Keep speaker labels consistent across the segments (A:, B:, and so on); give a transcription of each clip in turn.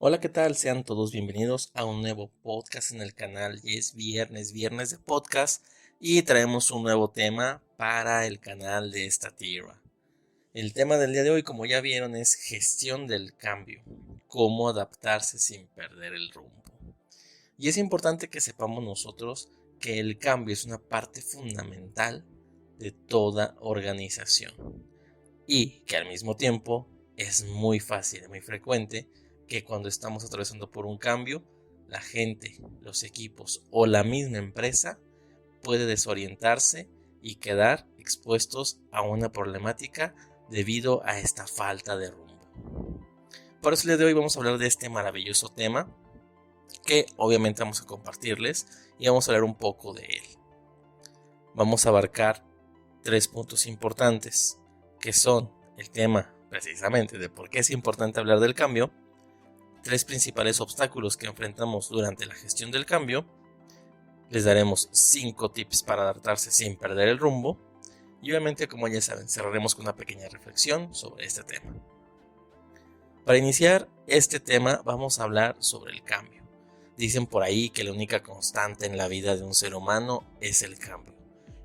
A: Hola, ¿qué tal? Sean todos bienvenidos a un nuevo podcast en el canal. Y es viernes de podcast y traemos un nuevo tema para el canal de esta tierra. El tema del día de hoy, como ya vieron, es gestión del cambio, cómo adaptarse sin perder el rumbo. Y es importante que sepamos nosotros que el cambio es una parte fundamental de toda organización y que al mismo tiempo es muy fácil y muy frecuente que cuando estamos atravesando por un cambio, la gente, los equipos o la misma empresa puede desorientarse y quedar expuestos a una problemática debido a esta falta de rumbo. Por eso el día de hoy vamos a hablar de este maravilloso tema que obviamente vamos a compartirles y vamos a hablar un poco de él. Vamos a abarcar 3 puntos importantes que son el tema precisamente de por qué es importante hablar del cambio, 3 principales obstáculos que enfrentamos durante la gestión del cambio, les daremos 5 tips para adaptarse sin perder el rumbo y obviamente, como ya saben, cerraremos con una pequeña reflexión sobre este tema. Para iniciar este tema vamos a hablar sobre el cambio. Dicen por ahí que la única constante en la vida de un ser humano es el cambio.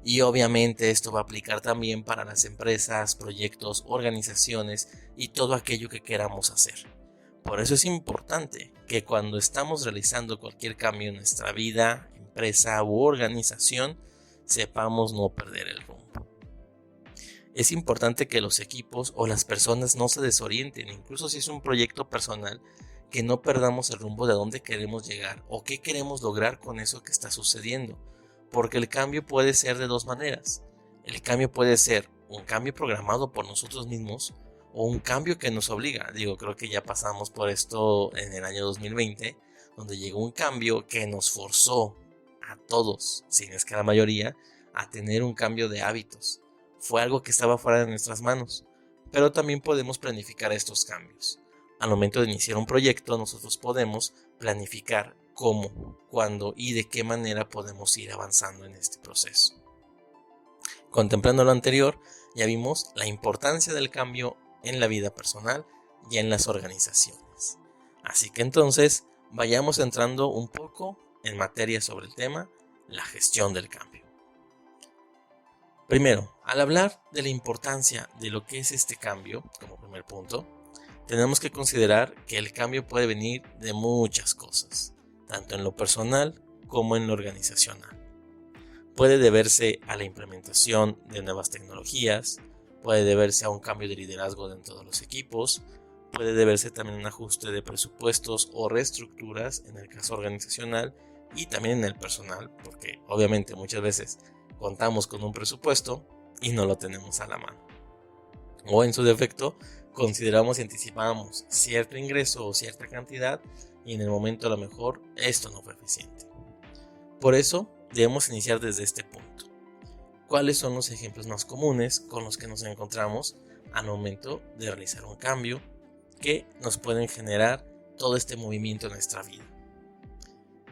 A: Y obviamente esto va a aplicar también para las empresas, proyectos, organizaciones y todo aquello que queramos hacer. Por eso es importante que cuando estamos realizando cualquier cambio en nuestra vida, empresa u organización, sepamos no perder el rumbo. Es importante que los equipos o las personas no se desorienten, incluso si es un proyecto personal, que no perdamos el rumbo de dónde queremos llegar o qué queremos lograr con eso que está sucediendo. Porque el cambio puede ser de dos maneras. El cambio puede ser un cambio programado por nosotros mismos o un cambio que nos obliga. Creo que ya pasamos por esto en el año 2020, donde llegó un cambio que nos forzó a todos, si no es que a la mayoría, a tener un cambio de hábitos. Fue algo que estaba fuera de nuestras manos, pero también podemos planificar estos cambios. Al momento de iniciar un proyecto, nosotros podemos planificar cómo, cuándo y de qué manera podemos ir avanzando en este proceso. Contemplando lo anterior, ya vimos la importancia del cambio en la vida personal y en las organizaciones. Así que entonces, vayamos entrando un poco en materia sobre el tema, la gestión del cambio. Primero, al hablar de la importancia de lo que es este cambio, como primer punto, tenemos que considerar que el cambio puede venir de muchas cosas, tanto en lo personal como en lo organizacional. Puede deberse a la implementación de nuevas tecnologías, puede deberse a un cambio de liderazgo dentro de los equipos, puede deberse también a un ajuste de presupuestos o reestructuras en el caso organizacional y también en el personal, porque obviamente muchas veces contamos con un presupuesto y no lo tenemos a la mano. O en su defecto, consideramos y anticipamos cierto ingreso o cierta cantidad y en el momento a lo mejor esto no fue eficiente. Por eso debemos iniciar desde este punto. ¿Cuáles son los ejemplos más comunes con los que nos encontramos al momento de realizar un cambio que nos pueden generar todo este movimiento en nuestra vida?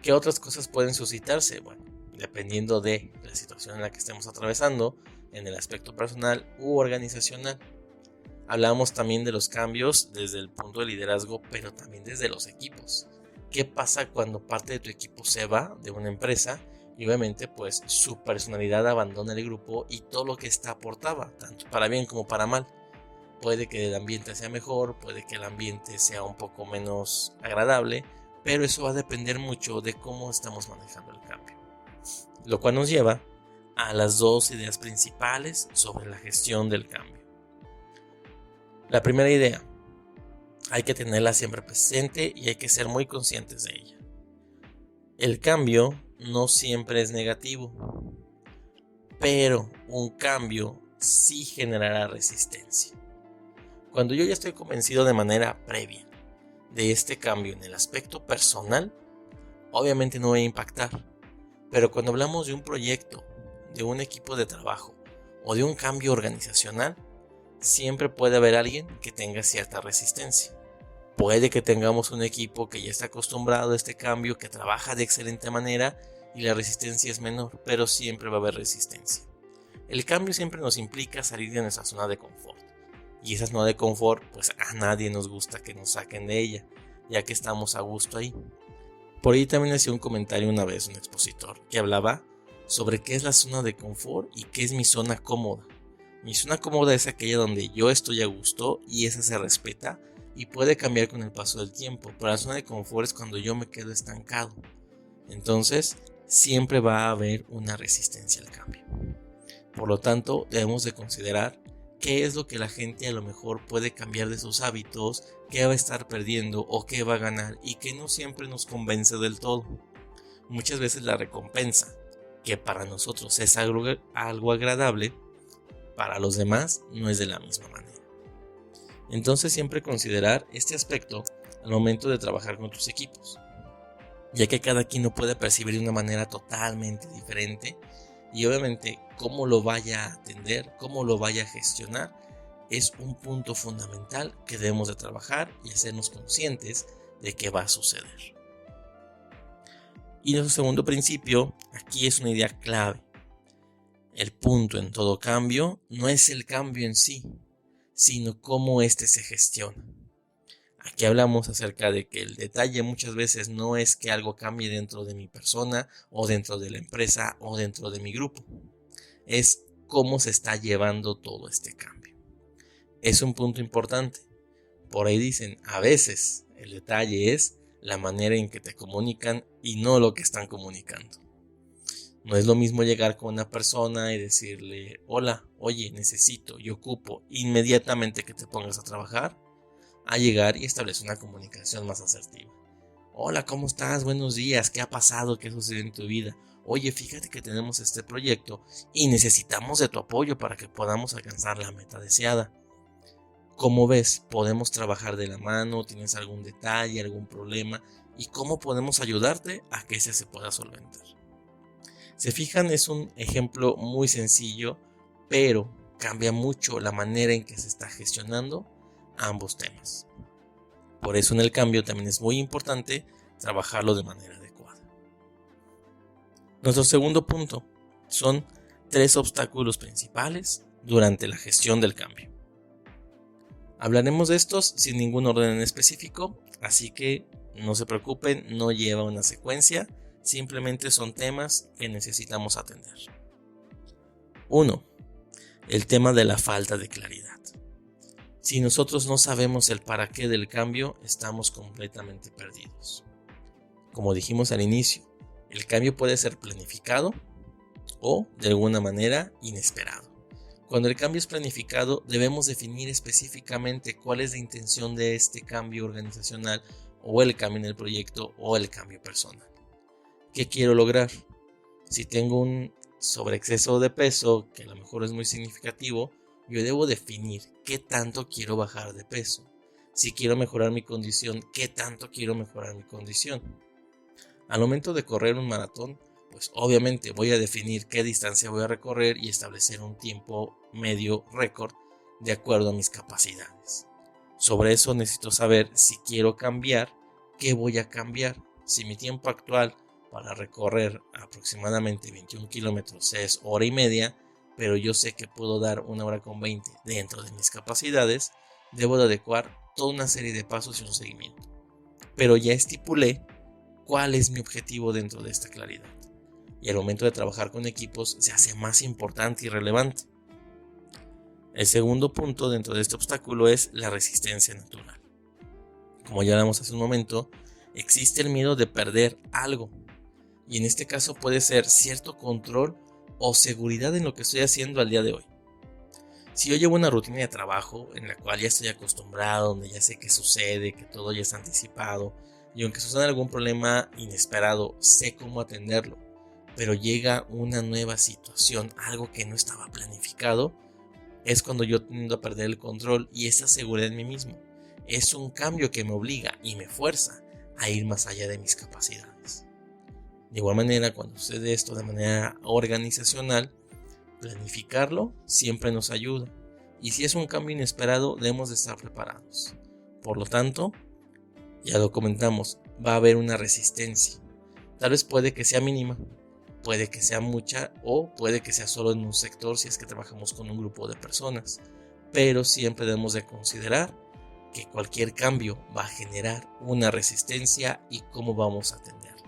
A: ¿Qué otras cosas pueden suscitarse? Bueno, dependiendo de la situación en la que estemos atravesando en el aspecto personal u organizacional. Hablamos también de los cambios desde el punto de liderazgo, pero también desde los equipos. ¿Qué pasa cuando parte de tu equipo se va de una empresa y obviamente pues su personalidad abandona el grupo y todo lo que ésta aportaba, tanto para bien como para mal? Puede que el ambiente sea mejor, puede que el ambiente sea un poco menos agradable, pero eso va a depender mucho de cómo estamos manejando el cambio. Lo cual nos lleva a las 2 ideas principales sobre la gestión del cambio. La primera idea, hay que tenerla siempre presente y hay que ser muy conscientes de ella. El cambio no siempre es negativo, pero un cambio sí generará resistencia. Cuando yo ya estoy convencido de manera previa de este cambio en el aspecto personal, obviamente no voy a impactar. Pero cuando hablamos de un proyecto, de un equipo de trabajo o de un cambio organizacional, siempre puede haber alguien que tenga cierta resistencia. Puede que tengamos un equipo que ya está acostumbrado a este cambio, que trabaja de excelente manera y la resistencia es menor, pero siempre va a haber resistencia. El cambio siempre nos implica salir de nuestra zona de confort. Y esa zona de confort, pues a nadie nos gusta que nos saquen de ella, ya que estamos a gusto ahí. Por ahí también hacía un comentario una vez un expositor que hablaba sobre qué es la zona de confort y qué es mi zona cómoda. Mi zona cómoda es aquella donde yo estoy a gusto y esa se respeta y puede cambiar con el paso del tiempo, pero la zona de confort es cuando yo me quedo estancado. Entonces, siempre va a haber una resistencia al cambio. Por lo tanto, debemos de considerar qué es lo que la gente a lo mejor puede cambiar de sus hábitos, qué va a estar perdiendo o qué va a ganar y que no siempre nos convence del todo. Muchas veces la recompensa, que para nosotros es algo agradable, para los demás no es de la misma manera. Entonces siempre considerar este aspecto al momento de trabajar con tus equipos, ya que cada quien lo puede percibir de una manera totalmente diferente y obviamente cómo lo vaya a atender, cómo lo vaya a gestionar es un punto fundamental que debemos de trabajar y hacernos conscientes de qué va a suceder. Y nuestro segundo principio aquí es una idea clave. El punto en todo cambio no es el cambio en sí, sino cómo éste se gestiona. Aquí hablamos acerca de que el detalle muchas veces no es que algo cambie dentro de mi persona o dentro de la empresa o dentro de mi grupo. Es cómo se está llevando todo este cambio. Es un punto importante. Por ahí dicen, a veces el detalle es la manera en que te comunican y no lo que están comunicando. No es lo mismo llegar con una persona y decirle, hola, oye, necesito y ocupo inmediatamente que te pongas a trabajar, a llegar y establecer una comunicación más asertiva. Hola, ¿cómo estás? Buenos días, ¿qué ha pasado? ¿Qué sucede en tu vida? Oye, fíjate que tenemos este proyecto y necesitamos de tu apoyo para que podamos alcanzar la meta deseada. ¿Cómo ves? ¿Podemos trabajar de la mano? ¿Tienes algún detalle, algún problema? ¿Y cómo podemos ayudarte a que ese se pueda solventar? Se fijan, es un ejemplo muy sencillo, pero cambia mucho la manera en que se está gestionando ambos temas. Por eso en el cambio también es muy importante trabajarlo de manera adecuada. Nuestro segundo punto son 3 obstáculos principales durante la gestión del cambio. Hablaremos de estos sin ningún orden en específico, así que no se preocupen, no lleva una secuencia. Simplemente son temas que necesitamos atender. 1. El tema de la falta de claridad. Si nosotros no sabemos el para qué del cambio, estamos completamente perdidos. Como dijimos al inicio, el cambio puede ser planificado o, de alguna manera, inesperado. Cuando el cambio es planificado, debemos definir específicamente cuál es la intención de este cambio organizacional o el cambio en el proyecto o el cambio personal. ¿Qué quiero lograr? Si tengo un sobreexceso de peso, que a lo mejor es muy significativo, yo debo definir qué tanto quiero bajar de peso. Si quiero mejorar mi condición, qué tanto quiero mejorar mi condición. Al momento de correr un maratón, pues obviamente voy a definir qué distancia voy a recorrer y establecer un tiempo medio récord de acuerdo a mis capacidades. Sobre eso necesito saber si quiero cambiar, qué voy a cambiar. Si mi tiempo actual para recorrer aproximadamente 21 kilómetros es hora y media, pero yo sé que puedo dar 1 hora con 20 dentro de mis capacidades, debo de adecuar toda una serie de pasos y un seguimiento. Pero ya estipulé cuál es mi objetivo dentro de esta claridad. Y al momento de trabajar con equipos se hace más importante y relevante. El segundo punto dentro de este obstáculo es la resistencia natural. Como ya hablamos hace un momento, existe el miedo de perder algo. Y en este caso puede ser cierto control o seguridad en lo que estoy haciendo al día de hoy. Si yo llevo una rutina de trabajo en la cual ya estoy acostumbrado, donde ya sé qué sucede, que todo ya está anticipado, y aunque suceda algún problema inesperado, sé cómo atenderlo, pero llega una nueva situación, algo que no estaba planificado, es cuando yo tiendo a perder el control y esa seguridad en mí mismo. Es un cambio que me obliga y me fuerza a ir más allá de mis capacidades. De igual manera, cuando sucede esto de manera organizacional, planificarlo siempre nos ayuda. Y si es un cambio inesperado, debemos de estar preparados. Por lo tanto, ya lo comentamos, va a haber una resistencia. Tal vez puede que sea mínima, puede que sea mucha o puede que sea solo en un sector si es que trabajamos con un grupo de personas. Pero siempre debemos de considerar que cualquier cambio va a generar una resistencia y cómo vamos a atenderlo.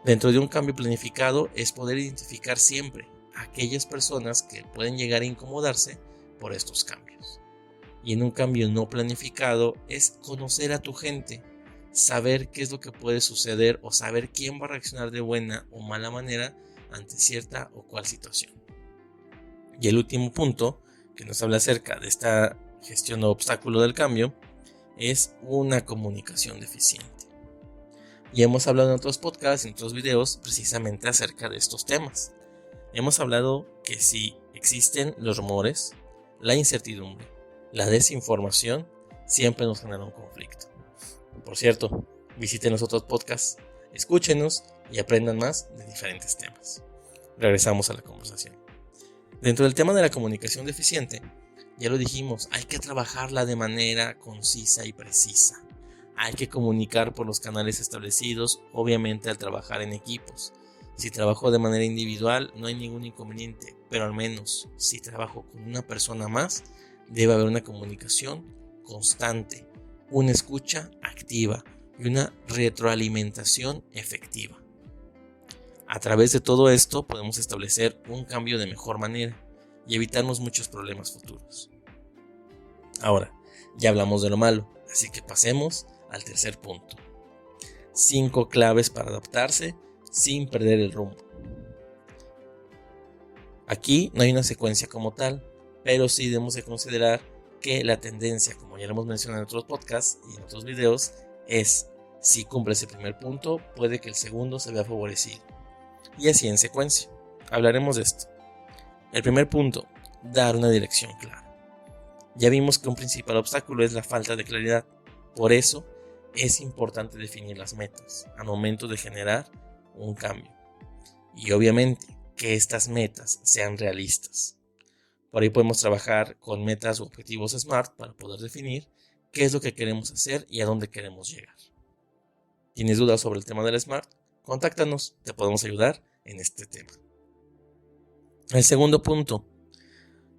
A: Dentro de un cambio planificado es poder identificar siempre a aquellas personas que pueden llegar a incomodarse por estos cambios. Y en un cambio no planificado es conocer a tu gente, saber qué es lo que puede suceder o saber quién va a reaccionar de buena o mala manera ante cierta o cual situación. Y el último punto que nos habla acerca de esta gestión o obstáculo del cambio es una comunicación deficiente. Y hemos hablado en otros podcasts, en otros videos, precisamente acerca de estos temas. Hemos hablado que si existen los rumores, la incertidumbre, la desinformación, siempre nos genera un conflicto. Por cierto, visiten los otros podcasts, escúchenos y aprendan más de diferentes temas. Regresamos a la conversación. Dentro del tema de la comunicación deficiente, ya lo dijimos, hay que trabajarla de manera concisa y precisa. Hay que comunicar por los canales establecidos, obviamente al trabajar en equipos. Si trabajo de manera individual no hay ningún inconveniente, pero al menos si trabajo con una persona más, debe haber una comunicación constante, una escucha activa y una retroalimentación efectiva. A través de todo esto podemos establecer un cambio de mejor manera y evitarnos muchos problemas futuros. Ahora, ya hablamos de lo malo, así que pasemos al tercer punto. 5 claves para adaptarse sin perder el rumbo. Aquí no hay una secuencia como tal, pero sí debemos de considerar que la tendencia, como ya lo hemos mencionado en otros podcasts y en otros videos, es si cumple ese primer punto, puede que el segundo se vea favorecido. Y así en secuencia. Hablaremos de esto. El primer punto, dar una dirección clara. Ya vimos que un principal obstáculo es la falta de claridad. Por eso es importante definir las metas al momento de generar un cambio. Y obviamente que estas metas sean realistas. Por ahí podemos trabajar con metas u objetivos SMART para poder definir qué es lo que queremos hacer y a dónde queremos llegar. ¿Tienes dudas sobre el tema del SMART? Contáctanos, te podemos ayudar en este tema. El segundo punto,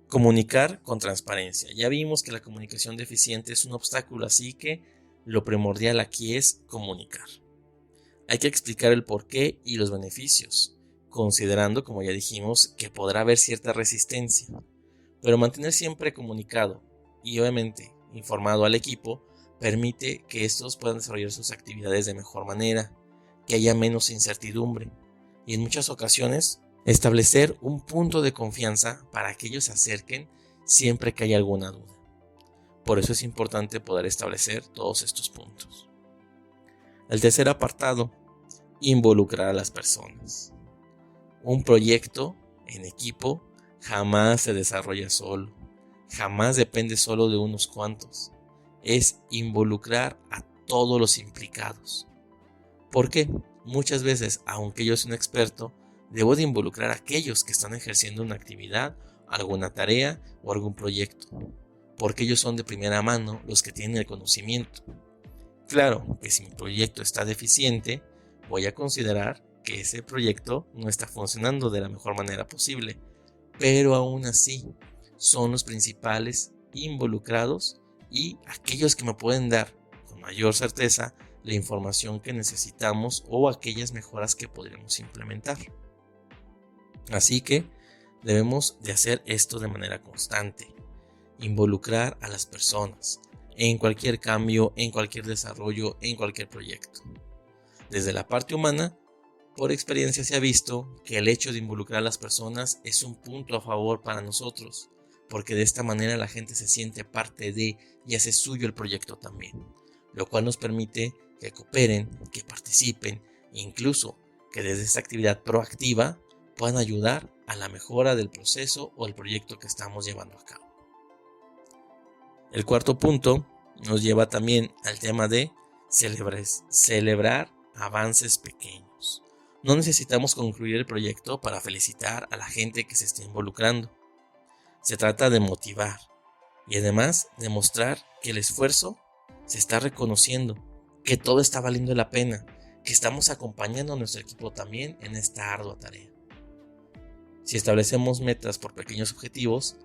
A: comunicar con transparencia. Ya vimos que la comunicación deficiente es un obstáculo, así que lo primordial aquí es comunicar. Hay que explicar el porqué y los beneficios, considerando, como ya dijimos, que podrá haber cierta resistencia, pero mantener siempre comunicado y obviamente informado al equipo permite que estos puedan desarrollar sus actividades de mejor manera, que haya menos incertidumbre y en muchas ocasiones establecer un punto de confianza para que ellos se acerquen siempre que haya alguna duda. Por eso es importante poder establecer todos estos puntos. El tercer apartado, involucrar a las personas. Un proyecto en equipo jamás se desarrolla solo, jamás depende solo de unos cuantos. Es involucrar a todos los implicados. ¿Por qué? Muchas veces, aunque yo soy un experto, debo de involucrar a aquellos que están ejerciendo una actividad, alguna tarea o algún proyecto, porque ellos son de primera mano los que tienen el conocimiento. Claro que si mi proyecto está deficiente, voy a considerar que ese proyecto no está funcionando de la mejor manera posible, pero aún así son los principales involucrados y aquellos que me pueden dar con mayor certeza la información que necesitamos o aquellas mejoras que podríamos implementar. Así que debemos de hacer esto de manera constante, involucrar a las personas en cualquier cambio, en cualquier desarrollo, en cualquier proyecto. Desde la parte humana, por experiencia se ha visto que el hecho de involucrar a las personas es un punto a favor para nosotros, porque de esta manera la gente se siente parte de y hace suyo el proyecto también, lo cual nos permite que cooperen, que participen e incluso que desde esta actividad proactiva puedan ayudar a la mejora del proceso o el proyecto que estamos llevando a cabo. El cuarto punto nos lleva también al tema de celebrar avances pequeños. No necesitamos concluir el proyecto para felicitar a la gente que se está involucrando. Se trata de motivar y además demostrar que el esfuerzo se está reconociendo, que todo está valiendo la pena, que estamos acompañando a nuestro equipo también en esta ardua tarea. Si establecemos metas por pequeños objetivos,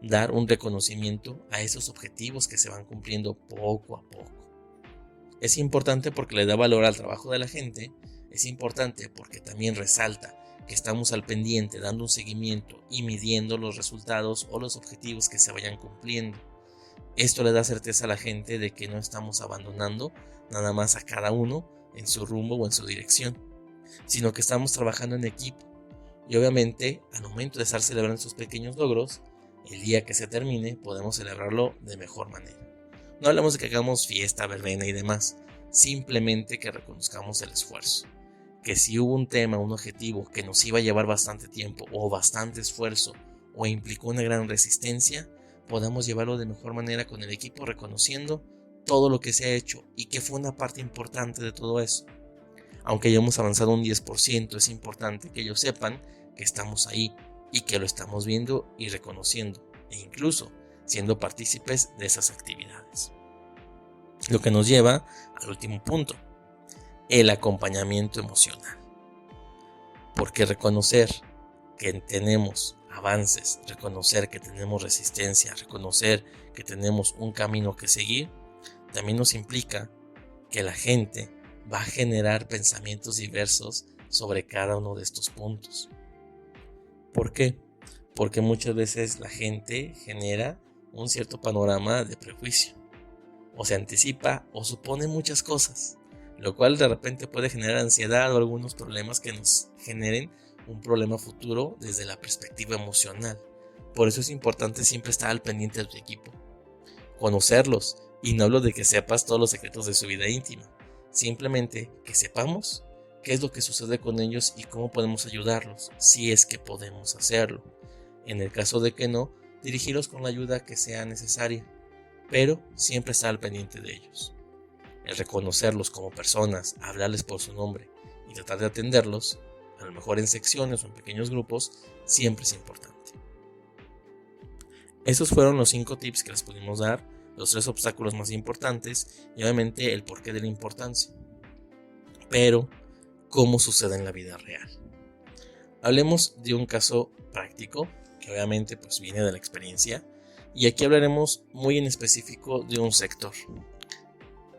A: dar un reconocimiento a esos objetivos que se van cumpliendo poco a poco. Es importante porque le da valor al trabajo de la gente, es importante porque también resalta que estamos al pendiente dando un seguimiento y midiendo los resultados o los objetivos que se vayan cumpliendo. Esto le da certeza a la gente de que no estamos abandonando nada más a cada uno en su rumbo o en su dirección, sino que estamos trabajando en equipo. Y obviamente, al momento de estar celebrando esos pequeños logros, el día que se termine podemos celebrarlo de mejor manera. No hablamos de que hagamos fiesta, verbena y demás, simplemente que reconozcamos el esfuerzo. Que si hubo un tema, un objetivo que nos iba a llevar bastante tiempo o bastante esfuerzo o implicó una gran resistencia, podamos llevarlo de mejor manera con el equipo reconociendo todo lo que se ha hecho y que fue una parte importante de todo eso. Aunque hayamos avanzado un 10%, es importante que ellos sepan que estamos ahí y que lo estamos viendo y reconociendo e incluso siendo partícipes de esas actividades. Lo que nos lleva al último punto, el acompañamiento emocional. Porque reconocer que tenemos avances, reconocer que tenemos resistencia, reconocer que tenemos un camino que seguir, también nos implica que la gente va a generar pensamientos diversos sobre cada uno de estos puntos. ¿Por qué? Porque muchas veces la gente genera un cierto panorama de prejuicio, o se anticipa o supone muchas cosas, lo cual de repente puede generar ansiedad o algunos problemas que nos generen un problema futuro desde la perspectiva emocional. Por eso es importante siempre estar al pendiente de tu equipo, conocerlos, y no hablo de que sepas todos los secretos de su vida íntima, simplemente que sepamos qué es lo que sucede con ellos y cómo podemos ayudarlos, si es que podemos hacerlo. En el caso de que no, dirigirlos con la ayuda que sea necesaria, pero siempre estar al pendiente de ellos. El reconocerlos como personas, hablarles por su nombre y tratar de atenderlos, a lo mejor en secciones o en pequeños grupos, siempre es importante. Esos fueron los 5 tips que les pudimos dar, los 3 obstáculos más importantes y obviamente el porqué de la importancia. Pero, ¿cómo sucede en la vida real? Hablemos de un caso práctico que obviamente pues viene de la experiencia, y aquí hablaremos muy en específico de un sector.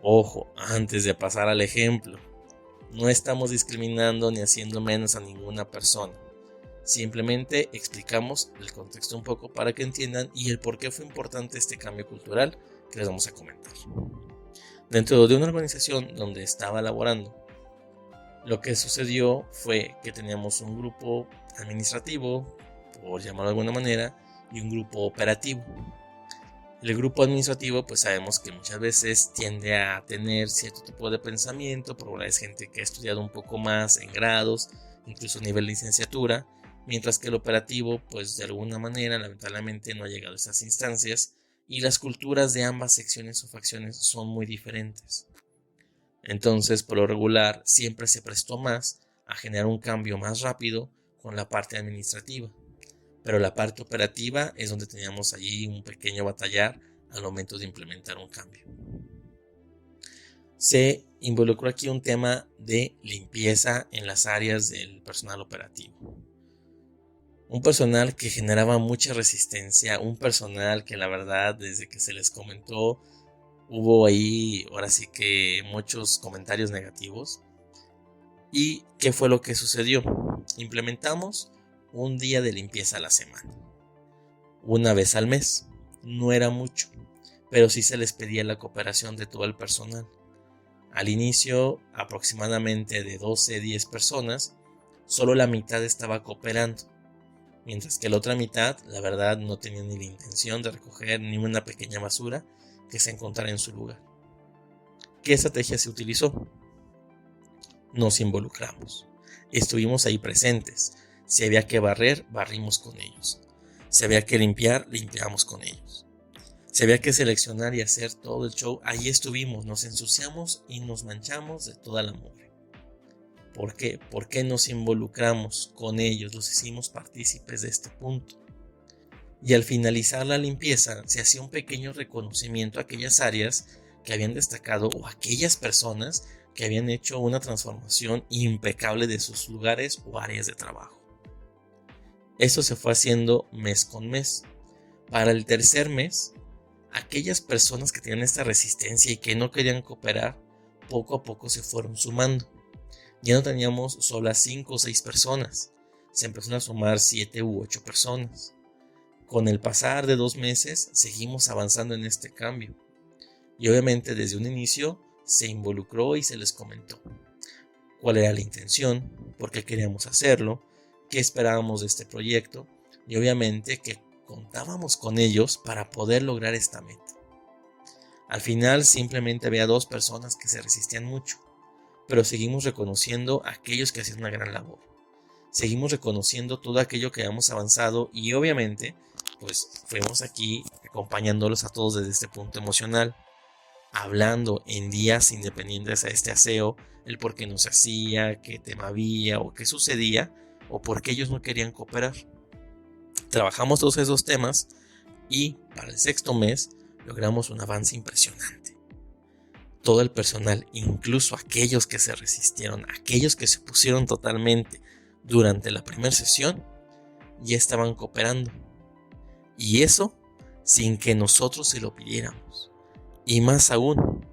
A: Ojo, antes de pasar al ejemplo, no estamos discriminando ni haciendo menos a ninguna persona. Simplemente explicamos el contexto un poco para que entiendan y el por qué fue importante este cambio cultural que les vamos a comentar. Dentro de una organización donde estaba laborando, lo que sucedió fue que teníamos un grupo administrativo, por llamarlo de alguna manera, y un grupo operativo. El grupo administrativo pues sabemos que muchas veces tiende a tener cierto tipo de pensamiento, por es gente que ha estudiado un poco más en grados, incluso a nivel de licenciatura, mientras que el operativo pues de alguna manera lamentablemente no ha llegado a esas instancias y las culturas de ambas secciones o facciones son muy diferentes. Entonces por lo regular siempre se prestó más a generar un cambio más rápido con la parte administrativa. Pero la parte operativa es donde teníamos allí un pequeño batallar al momento de implementar un cambio. Se involucró aquí un tema de limpieza en las áreas del personal operativo. Un personal que generaba mucha resistencia, un personal que la verdad desde que se les comentó hubo ahí ahora sí que muchos comentarios negativos. ¿Y qué fue lo que sucedió? Implementamos un día de limpieza a la semana, una vez al mes. No era mucho, pero sí se les pedía la cooperación de todo el personal. Al inicio, aproximadamente de 12-10 personas, solo la mitad estaba cooperando, mientras que la otra mitad, la verdad, no tenía ni la intención de recoger ni una pequeña basura que se encontrara en su lugar. ¿Qué estrategia se utilizó? Nos involucramos, estuvimos ahí presentes. Si había que barrer, barrimos con ellos. Si había que limpiar, limpiamos con ellos. Si había que seleccionar y hacer todo el show, ahí estuvimos, nos ensuciamos y nos manchamos de toda la mugre. ¿Por qué? Porque nos involucramos con ellos, los hicimos partícipes de este punto. Y al finalizar la limpieza, se hacía un pequeño reconocimiento a aquellas áreas que habían destacado o aquellas personas que habían hecho una transformación impecable de sus lugares o áreas de trabajo. Eso se fue haciendo mes con mes. Para el tercer mes, aquellas personas que tenían esta resistencia y que no querían cooperar, poco a poco se fueron sumando. Ya no teníamos solo 5 o 6 personas, se empezaron a sumar 7 u 8 personas. Con el pasar de 2 meses, seguimos avanzando en este cambio. Y obviamente desde un inicio se involucró y se les comentó cuál era la intención, por qué queríamos hacerlo, qué esperábamos de este proyecto y obviamente que contábamos con ellos para poder lograr esta meta. Al final simplemente había 2 personas que se resistían mucho, pero seguimos reconociendo a aquellos que hacían una gran labor. Seguimos reconociendo todo aquello que habíamos avanzado y obviamente pues fuimos aquí acompañándolos a todos desde este punto emocional, hablando en días independientes a este aseo, el por qué no se hacía, qué tema había o qué sucedía o por qué ellos no querían cooperar. Trabajamos todos esos temas y para el 6º mes logramos un avance impresionante. Todo el personal, incluso aquellos que se resistieron, aquellos que se pusieron totalmente durante la primera sesión, ya estaban cooperando. Y eso sin que nosotros se lo pidiéramos. Y más aún,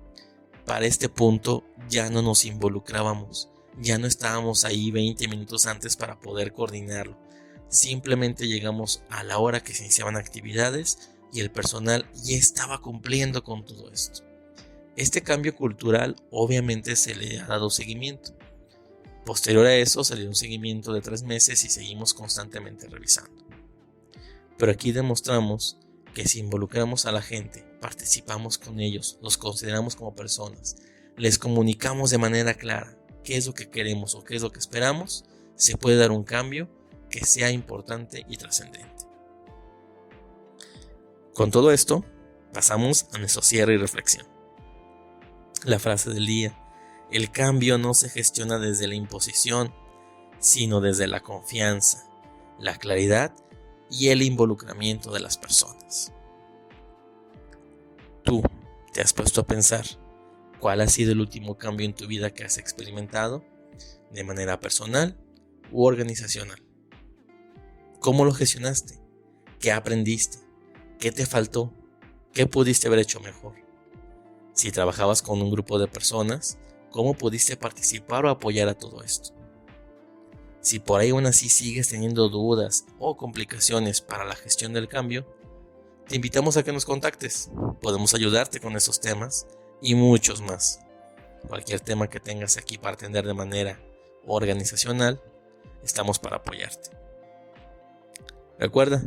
A: para este punto ya no nos involucrábamos, ya no estábamos ahí 20 minutos antes para poder coordinarlo. Simplemente llegamos a la hora que se iniciaban actividades y el personal ya estaba cumpliendo con todo esto. Este cambio cultural obviamente se le ha dado seguimiento. Posterior a eso se le dio un seguimiento de 3 meses y seguimos constantemente revisando. Pero aquí demostramos que si involucramos a la gente, participamos con ellos, los consideramos como personas, les comunicamos de manera clara qué es lo que queremos o qué es lo que esperamos, se puede dar un cambio que sea importante y trascendente. Con todo esto, pasamos a nuestro cierre y reflexión. La frase del día: el cambio no se gestiona desde la imposición, sino desde la confianza, la claridad y el involucramiento de las personas. ¿Tú te has puesto a pensar cuál ha sido el último cambio en tu vida que has experimentado de manera personal u organizacional? ¿Cómo lo gestionaste? ¿Qué aprendiste? ¿Qué te faltó? ¿Qué pudiste haber hecho mejor? Si trabajabas con un grupo de personas, ¿cómo pudiste participar o apoyar a todo esto? Si por ahí aún así sigues teniendo dudas o complicaciones para la gestión del cambio, te invitamos a que nos contactes. Podemos ayudarte con esos temas y muchos más. Cualquier tema que tengas aquí para atender de manera organizacional, estamos para apoyarte. Recuerda,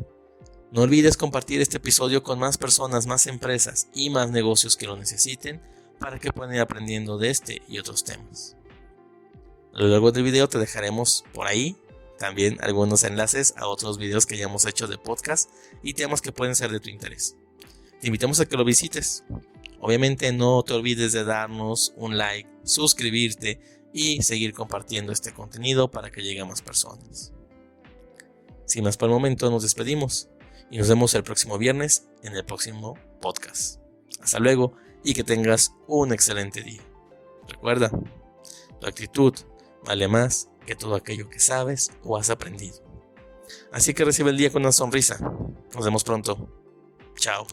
A: no olvides compartir este episodio con más personas, más empresas y más negocios que lo necesiten para que puedan ir aprendiendo de este y otros temas. A lo largo del video te dejaremos por ahí también algunos enlaces a otros videos que ya hemos hecho de podcast y temas que pueden ser de tu interés. Te invitamos a que lo visites. Obviamente no te olvides de darnos un like, suscribirte y seguir compartiendo este contenido para que llegue a más personas. Sin más por el momento, nos despedimos y nos vemos el próximo viernes en el próximo podcast. Hasta luego y que tengas un excelente día. Recuerda, tu actitud vale más que todo aquello que sabes o has aprendido. Así que recibe el día con una sonrisa. Nos vemos pronto. Chao.